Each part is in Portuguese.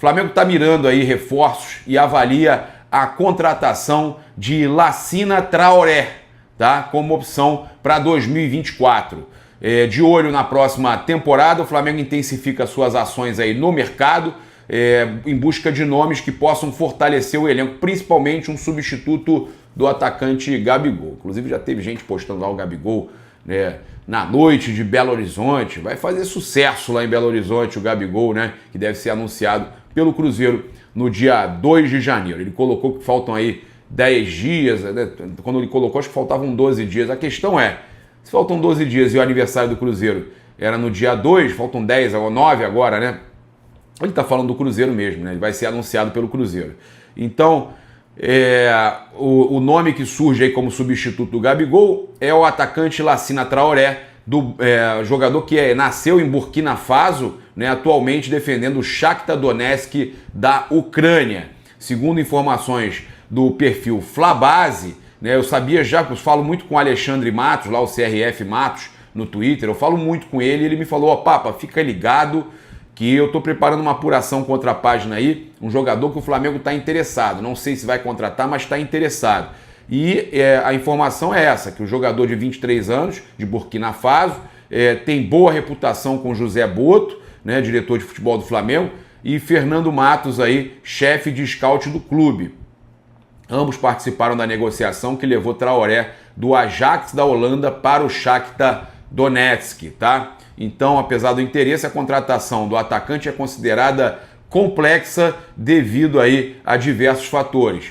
Flamengo está mirando aí reforços e avalia a contratação de Lassina Traoré, tá? Como opção para 2024. De olho na próxima temporada, o Flamengo intensifica suas ações aí no mercado, em busca de nomes que possam fortalecer o elenco, principalmente um substituto do atacante Gabigol. Inclusive já teve gente postando lá o Gabigol, né, na noite de Belo Horizonte. Vai fazer sucesso lá em Belo Horizonte o Gabigol, né, que deve ser anunciado pelo Cruzeiro no dia 2 de janeiro. Ele colocou que faltam aí 10 dias, né? Quando ele colocou acho que faltavam 12 dias. A questão é, se faltam 12 dias e o aniversário do Cruzeiro era no dia 2, faltam 10 ou 9 agora, né? Ele está falando do Cruzeiro mesmo, né? Ele vai ser anunciado pelo Cruzeiro. Então, o nome que surge aí como substituto do Gabigol é o atacante Lassina Traoré, jogador que nasceu em Burkina Faso, né, atualmente defendendo o Shakhtar Donetsk da Ucrânia. Segundo informações do perfil Flabase, né, eu falo muito com o Alexandre Matos, lá o CRF Matos, no Twitter, eu falo muito com ele e ele me falou, ó, Papa, fica ligado que eu estou preparando uma apuração contra a página aí, um jogador que o Flamengo está interessado, não sei se vai contratar, mas está interessado. E a informação é essa, que o jogador de 23 anos, de Burkina Faso, tem boa reputação com José Boto, né, diretor de futebol do Flamengo, e Fernando Matos, aí, chefe de scout do clube. Ambos participaram da negociação que levou Traoré do Ajax da Holanda para o Shakhtar Donetsk, tá? Então, apesar do interesse, a contratação do atacante é considerada complexa devido aí a diversos fatores.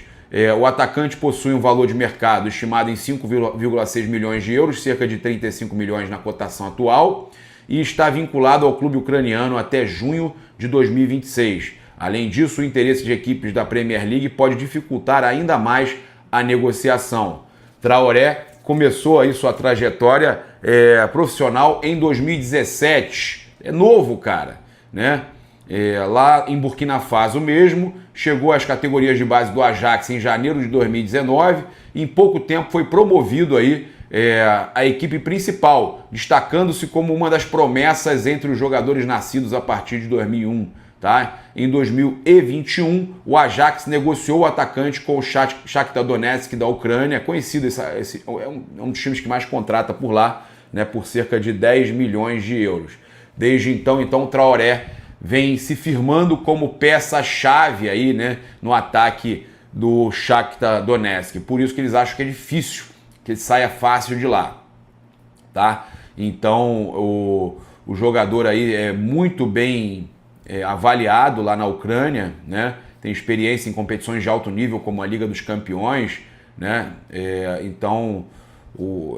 O atacante possui um valor de mercado estimado em 5,6 milhões de euros, cerca de 35 milhões na cotação atual, e está vinculado ao clube ucraniano até junho de 2026. Além disso, o interesse de equipes da Premier League pode dificultar ainda mais a negociação. Traoré começou aí sua trajetória profissional em 2017. É novo, cara, né? Lá em Burkina Faso mesmo, chegou às categorias de base do Ajax em janeiro de 2019 e em pouco tempo foi promovido aí a equipe principal, destacando-se como uma das promessas entre os jogadores nascidos a partir de 2001. Tá? Em 2021, o Ajax negociou o atacante com o Shakhtar Donetsk da Ucrânia, conhecido, é um dos times que mais contrata por lá, né, por cerca de 10 milhões de euros. Desde então, o Traoré vem se firmando como peça-chave aí, né, no ataque do Shakhtar Donetsk. Por isso que eles acham que é difícil que ele saia fácil de lá. Tá? Então, o jogador aí é muito bem avaliado lá na Ucrânia, né? Tem experiência em competições de alto nível como a Liga dos Campeões, né? Então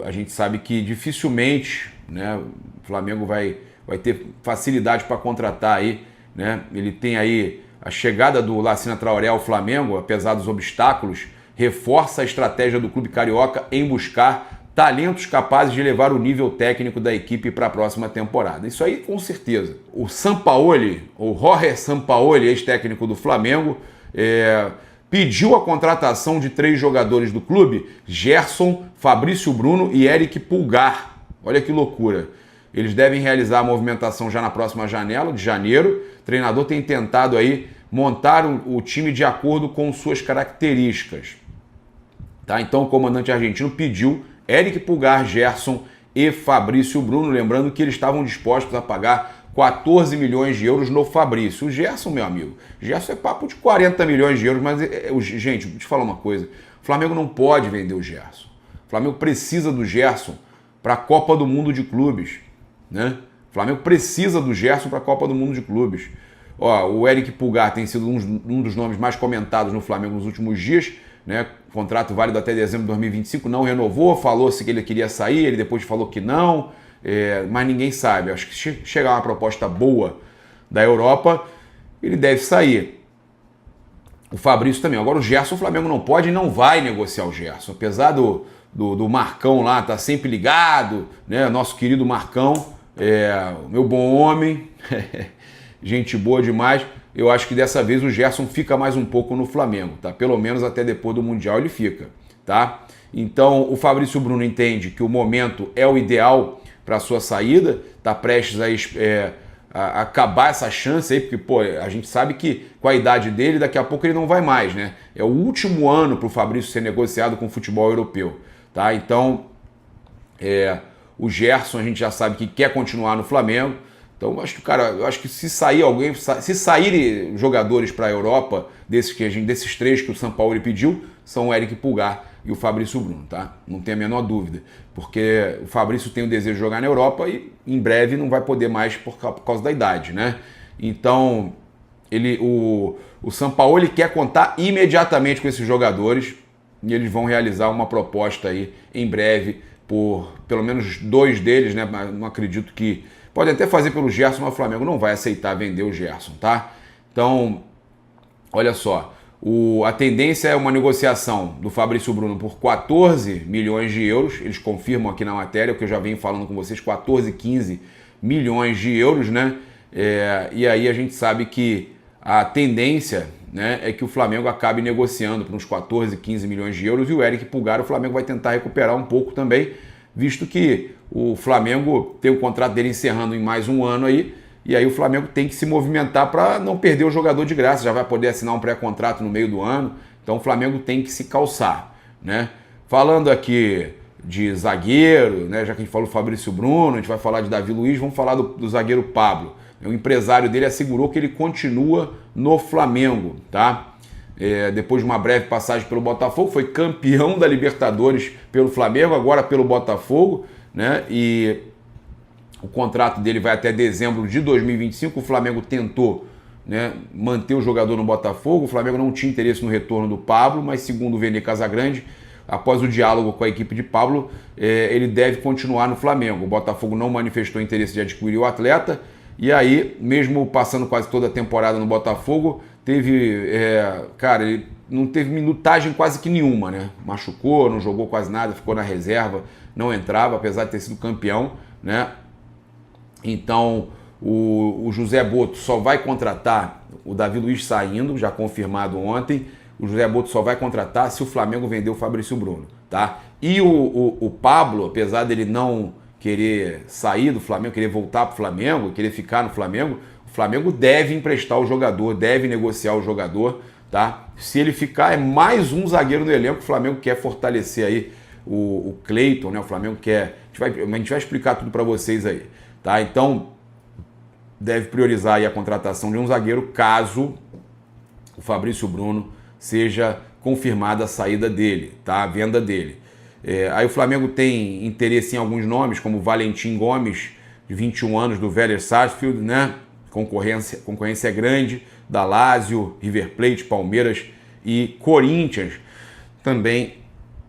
a gente sabe que dificilmente, né, o Flamengo vai ter facilidade para contratar aí, né? Ele tem aí a chegada do Lassina Traoré ao Flamengo, apesar dos obstáculos, reforça a estratégia do clube carioca em buscar talentos capazes de levar o nível técnico da equipe para a próxima temporada. Isso aí, com certeza. O Sampaoli, o Jorge Sampaoli, ex-técnico do Flamengo, pediu a contratação de 3 jogadores do clube, Gerson, Fabrício Bruno e Eric Pulgar. Olha que loucura. Eles devem realizar a movimentação já na próxima janela, de janeiro. O treinador tem tentado aí montar o time de acordo com suas características. Tá? Então o comandante argentino pediu Eric Pulgar, Gerson e Fabrício Bruno, lembrando que eles estavam dispostos a pagar 14 milhões de euros no Fabrício. O Gerson, meu amigo, Gerson é papo de 40 milhões de euros, mas, gente, deixa eu te falar uma coisa, o Flamengo não pode vender o Gerson. O Flamengo precisa do Gerson para a Copa do Mundo de Clubes, né? O Flamengo precisa do Gerson para a Copa do Mundo de Clubes. Ó, o Eric Pulgar tem sido um dos nomes mais comentados no Flamengo nos últimos dias, né? Contrato válido até dezembro de 2025, não renovou, falou-se que ele queria sair, ele depois falou que não, mas ninguém sabe. Acho que se chegar uma proposta boa da Europa, ele deve sair. O Fabrício também. Agora o Gerson, o Flamengo não pode e não vai negociar o Gerson, apesar do Marcão lá estar sempre ligado, né? Nosso querido Marcão, meu bom homem, gente boa demais. Eu acho que dessa vez o Gerson fica mais um pouco no Flamengo, tá? Pelo menos até depois do Mundial ele fica, tá? Então o Fabrício Bruno entende que o momento é o ideal para a sua saída, tá prestes acabar essa chance aí, porque pô, a gente sabe que com a idade dele, daqui a pouco ele não vai mais, né? É o último ano para o Fabrício ser negociado com o futebol europeu, tá? Então, o Gerson a gente já sabe que quer continuar no Flamengo. Então, eu acho que se saírem jogadores para a Europa, desses três que o Sampaoli pediu, são o Eric Pulgar e o Fabrício Bruno, tá? Não tem a menor dúvida, porque o Fabrício tem o desejo de jogar na Europa e em breve não vai poder mais por causa da idade, né? Então, o Sampaoli quer contar imediatamente com esses jogadores e eles vão realizar uma proposta aí em breve por pelo menos 2 deles, né? Não acredito que... Pode até fazer pelo Gerson, mas o Flamengo não vai aceitar vender o Gerson, tá? Então, olha só, a tendência é uma negociação do Fabrício Bruno por 14 milhões de euros, eles confirmam aqui na matéria, o que eu já venho falando com vocês, 14, 15 milhões de euros, né? E aí a gente sabe que a tendência, né, é que o Flamengo acabe negociando por uns 14, 15 milhões de euros e o Eric Pulgar, o Flamengo vai tentar recuperar um pouco também, visto que o Flamengo tem o contrato dele encerrando em mais um ano aí, e aí o Flamengo tem que se movimentar para não perder o jogador de graça, já vai poder assinar um pré-contrato no meio do ano, então o Flamengo tem que se calçar, né? Falando aqui de zagueiro, né, já que a gente falou do Fabrício Bruno, a gente vai falar de Davi Luiz, vamos falar do zagueiro Pablo. O empresário dele assegurou que ele continua no Flamengo, tá? Depois de uma breve passagem pelo Botafogo, foi campeão da Libertadores pelo Flamengo, agora pelo Botafogo, né? E o contrato dele vai até dezembro de 2025. O Flamengo tentou, né, manter o jogador no Botafogo. O Flamengo não tinha interesse no retorno do Pablo, mas segundo o Vene Casagrande, após o diálogo com a equipe de Pablo, ele deve continuar no Flamengo. O Botafogo não manifestou interesse de adquirir o atleta. E aí, mesmo passando quase toda a temporada no Botafogo, ele não teve minutagem quase que nenhuma, né? Machucou, não jogou quase nada, ficou na reserva, não entrava, apesar de ter sido campeão, né? Então, o José Boto só vai contratar, o Davi Luiz saindo, já confirmado ontem, o José Boto só vai contratar se o Flamengo vender o Fabrício Bruno, tá? E o Pablo, apesar dele não querer sair do Flamengo, querer voltar para o Flamengo, querer ficar no Flamengo, o Flamengo deve emprestar o jogador, deve negociar o jogador, tá? Se ele ficar, é mais um zagueiro no elenco. O Flamengo quer fortalecer aí o Cleiton, né? O Flamengo quer... A gente vai explicar tudo para vocês aí, tá? Então, deve priorizar aí a contratação de um zagueiro caso o Fabrício Bruno seja confirmada a saída dele, tá? A venda dele. Aí o Flamengo tem interesse em alguns nomes, como Valentim Gomes, de 21 anos, do Vélez Sarsfield, né? Concorrência é grande, da Lazio, River Plate, Palmeiras e Corinthians, também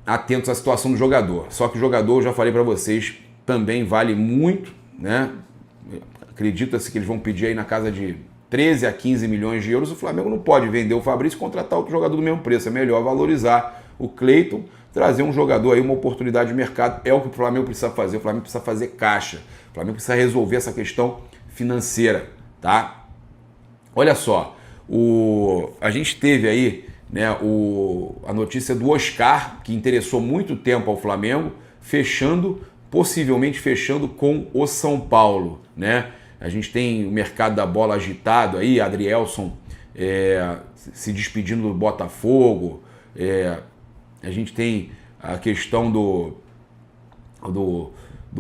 atentos à situação do jogador. Só que o jogador, eu já falei para vocês, também vale muito, né? Acredita-se que eles vão pedir aí na casa de 13 a 15 milhões de euros. O Flamengo não pode vender o Fabrício e contratar outro jogador do mesmo preço. É melhor valorizar o Cleiton, trazer um jogador aí, uma oportunidade de mercado. É o que o Flamengo precisa fazer. O Flamengo precisa fazer caixa. O Flamengo precisa resolver essa questão financeira, tá? Olha só, a gente teve aí, né, a notícia do Oscar, que interessou muito tempo ao Flamengo, possivelmente fechando com o São Paulo, né? A gente tem o mercado da bola agitado aí, Adrielson se despedindo do Botafogo, a gente tem a questão do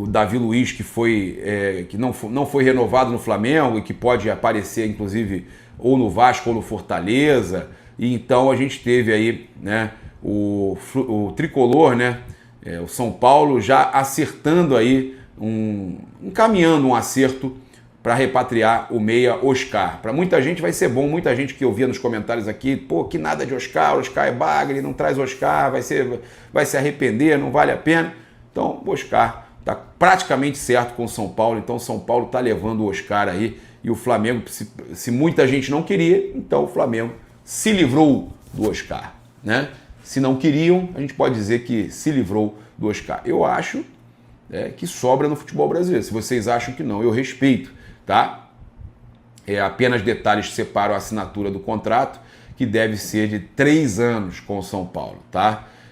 Davi Luiz, que não foi renovado no Flamengo e que pode aparecer, inclusive, ou no Vasco ou no Fortaleza. E então a gente teve aí, né, o tricolor, né, o São Paulo, já acertando aí, encaminhando um acerto para repatriar o meia Oscar. Para muita gente vai ser bom, muita gente que eu via nos comentários aqui, pô, que nada de Oscar, Oscar é bagre, não traz Oscar, vai se arrepender, não vale a pena. Então, o Oscar está praticamente certo com o São Paulo, então o São Paulo está levando o Oscar aí, e o Flamengo, se muita gente não queria, então o Flamengo se livrou do Oscar, né? Se não queriam, a gente pode dizer que se livrou do Oscar. Eu acho que sobra no futebol brasileiro. Se vocês acham que não, eu respeito, tá? Apenas detalhes separam a assinatura do contrato, que deve ser de 3 anos com o São Paulo, tá?